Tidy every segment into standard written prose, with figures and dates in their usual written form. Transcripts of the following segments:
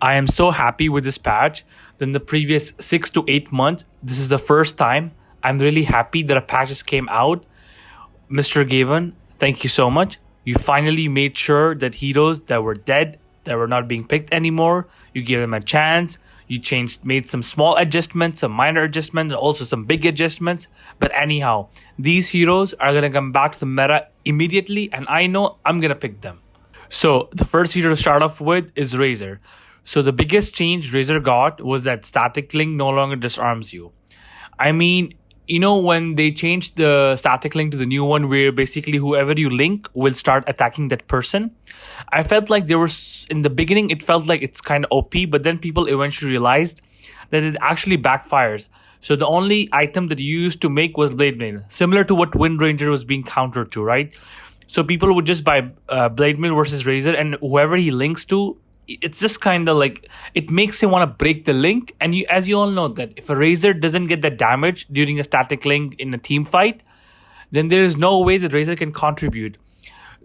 I am so happy with this patch. Than the previous 6 to 8 months, this is the first time I'm really happy that a patch just came out. Mr. Gavin, thank you so much. You finally made sure that heroes that were dead, that were not being picked anymore, you gave them a chance. You made some small adjustments, some minor adjustments, and also some big adjustments. But anyhow, these heroes are gonna come back to the meta immediately, and I know I'm gonna pick them. So the first hero to start off with is Razor. So the biggest change Razor got was that static link no longer disarms you. I mean, when they changed the static link to the new one where basically whoever you link will start attacking that person, I felt like in the beginning, it felt like it's kind of OP, but then people eventually realized that it actually backfires. So the only item that you used to make was Blade Mail, similar to what Windranger was being countered to, right? So people would just buy Blade Mail versus Razor, and whoever he links to, it's just kind of like it makes him want to break the link. And as you all know, that if a Razor doesn't get that damage during a static link in a team fight, then there is no way that Razor can contribute.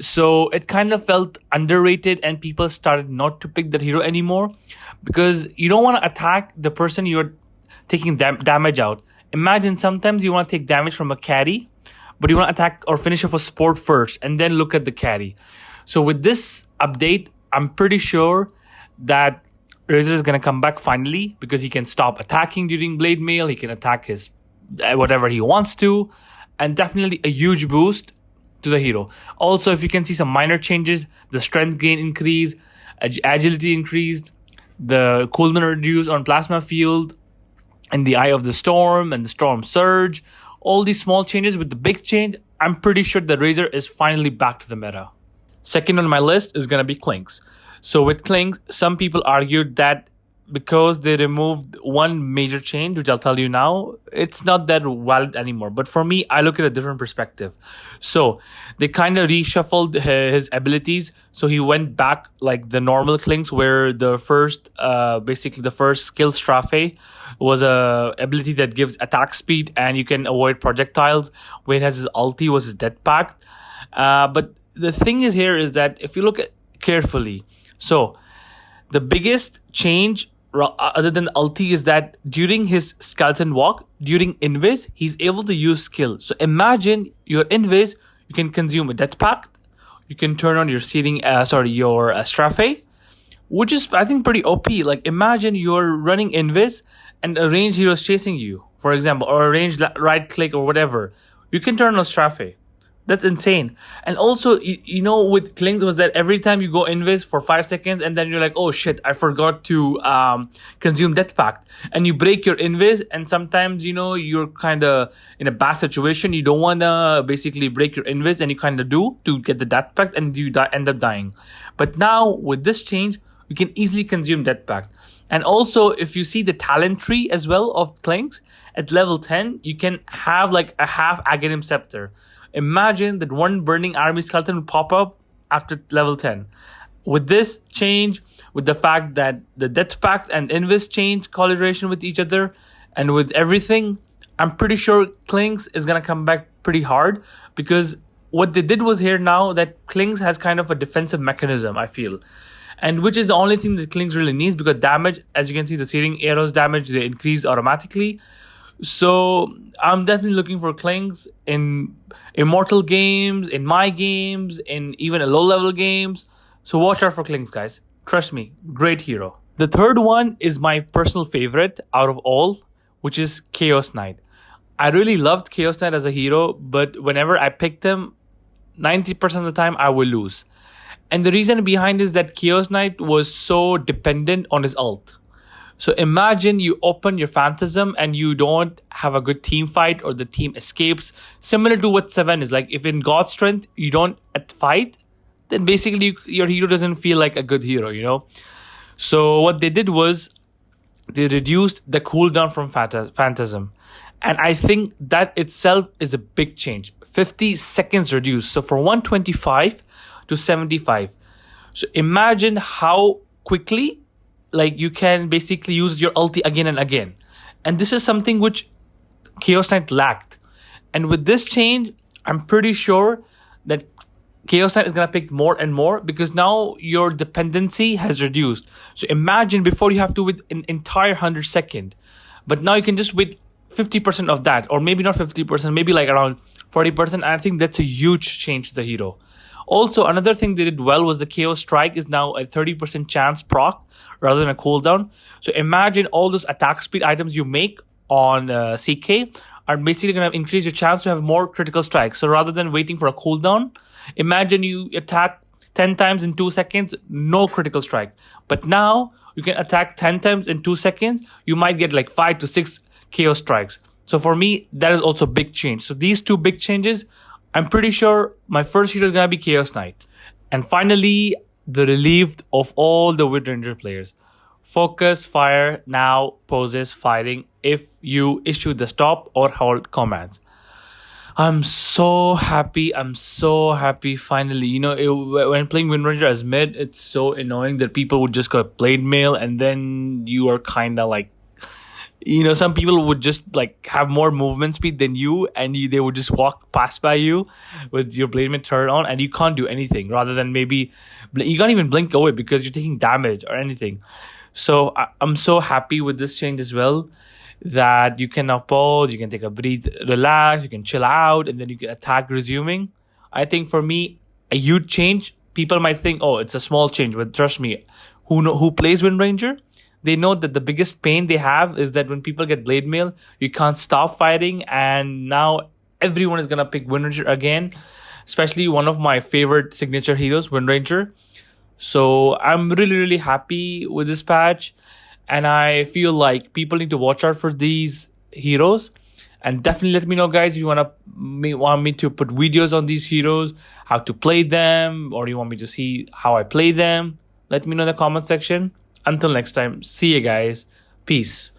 So it kind of felt underrated, and people started not to pick that hero anymore because you don't want to attack the person you're taking damage out. Imagine sometimes you want to take damage from a carry, but you want to attack or finish off a support first and then look at the carry. So with this update, I'm pretty sure that Razor is going to come back finally because he can stop attacking during Blade Mail. He can attack his whatever he wants to, and definitely a huge boost to the hero. Also, if you can see some minor changes, the strength gain increased, agility increased, the cooldown reduced on plasma field, and the Eye of the Storm and the Storm Surge. All these small changes with the big change, I'm pretty sure that Razor is finally back to the meta. Second on my list is going to be Clinkz. So with Clinkz, some people argued that because they removed one major change, which I'll tell you now, it's not that valid anymore. But for me, I look at a different perspective. So they kind of reshuffled his abilities. So he went back like the normal Clinkz, where the first skill Strafe was a ability that gives attack speed and you can avoid projectiles. Where it has his ulti was his Death Pact. But the thing is here is that if you look at carefully, so the biggest change other than ulti is that during his skeleton walk, during invis, he's able to use skill. So imagine your invis, you can consume a Death Pact, you can turn on your your Strafe, which is I think pretty OP. Like imagine you're running invis and a ranged hero is chasing you, for example, or a ranged right click or whatever. You can turn on Strafe. That's insane. And also, with Clinkz was that every time you go invis for 5 seconds and then you're like, oh shit, I forgot to consume Death Pact. And you break your invis, and sometimes, you're kind of in a bad situation. You don't want to basically break your invis, and you kind of do to get the Death Pact, and you end up dying. But now, with this change, you can easily consume Death Pact. And also, if you see the talent tree as well of Clinkz, at level 10, you can have like a half Aghanim Scepter. Imagine that one Burning Army skeleton will pop up after level 10. With this change, with the fact that the Death Pact and Invis change collaboration with each other, and with everything, I'm pretty sure Clinkz is going to come back pretty hard, because what they did was here now that Clinkz has kind of a defensive mechanism, I feel. And which is the only thing that Clinkz really needs, because damage, as you can see, the searing arrows damage, they increase automatically. So I'm definitely looking for Clinkz in Immortal games, in my games, in even a low-level games. So watch out for Clinkz, guys. Trust me, great hero. The third one is my personal favorite out of all, which is Chaos Knight. I really loved Chaos Knight as a hero, but whenever I picked him, 90% of the time I will lose. And the reason behind is that Chaos Knight was so dependent on his ult. So imagine you open your Phantasm and you don't have a good team fight, or the team escapes. Similar to what 7 is. Like if in God's Strength you don't fight, then basically your hero doesn't feel like a good hero, So what they did was they reduced the cooldown from Phantasm. And I think that itself is a big change. 50 seconds reduced. So from 125 to 75. So imagine how quickly you can basically use your ulti again and again. And this is something which Chaos Knight lacked. And with this change, I'm pretty sure that Chaos Knight is going to pick more and more because now your dependency has reduced. So imagine before you have to wait an entire 100 second, but now you can just wait 50% of that, or maybe not 50%, maybe like around 40%. And I think that's a huge change to the hero. Also, another thing they did well was the Chaos Strike is now a 30% chance proc rather than a cooldown. So imagine all those attack speed items you make on CK are basically going to increase your chance to have more critical strikes. So rather than waiting for a cooldown, imagine you attack 10 times in 2 seconds, no critical strike. But now you can attack 10 times in 2 seconds, you might get like 5 to 6 Chaos Strikes. So for me, that is also a big change. So these two big changes, I'm pretty sure my first hero is going to be Chaos Knight. And finally, the relieved of all the Windranger players. Focus fire now poses firing if you issue the stop or hold commands. I'm so happy. Finally. You know, when playing Windranger as mid, it's so annoying that people would just go blade mail and then you are kind of like, you know, some people would just like have more movement speed than you, and they would just walk past by you with your blade mail turn on, and you can't do anything rather than maybe you can't even blink away because you're taking damage or anything. So I'm so happy with this change as well, that you can now pause, you can take a breathe, relax, you can chill out, and then you can attack resuming. I think for me, a huge change. People might think, oh, it's a small change, but trust me, who plays Windranger, they know that the biggest pain they have is that when people get blade mail, you can't stop fighting, and now everyone is gonna pick Windranger again, especially one of my favorite signature heroes, Windranger. So I'm really happy with this patch, and I feel like people need to watch out for these heroes. And definitely let me know, guys, if you want me to put videos on these heroes, how to play them, or you want me to see how I play them. Let me know in the comment section. Until next time, see you guys. Peace.